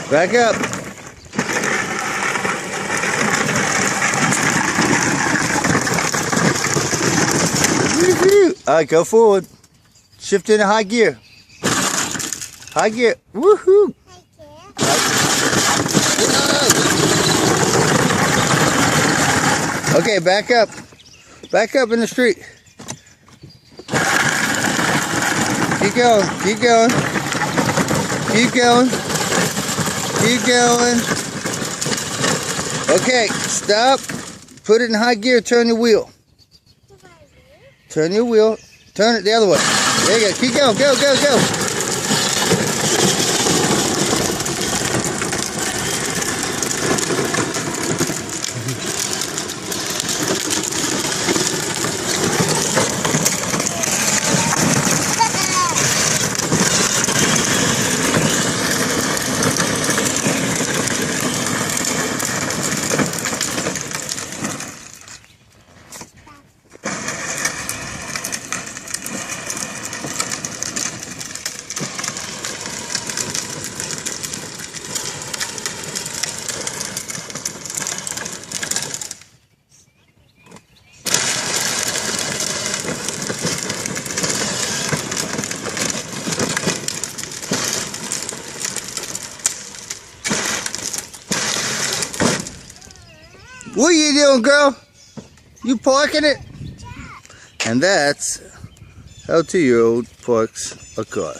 Back up. Alright, go forward. Shift into high gear. High gear. Woohoo! Okay, back up. Back up in the street. Keep going. Keep going. Keep going. Keep going. Okay, stop. Put it in high gear. Turn your wheel. Turn your wheel. Turn it the other way. There you go. Keep going. Go, go, go. What are you doing, girl? You parking it? And that's how a 2-year-old parks a car.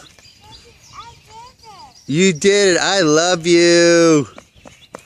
You did it. I love you.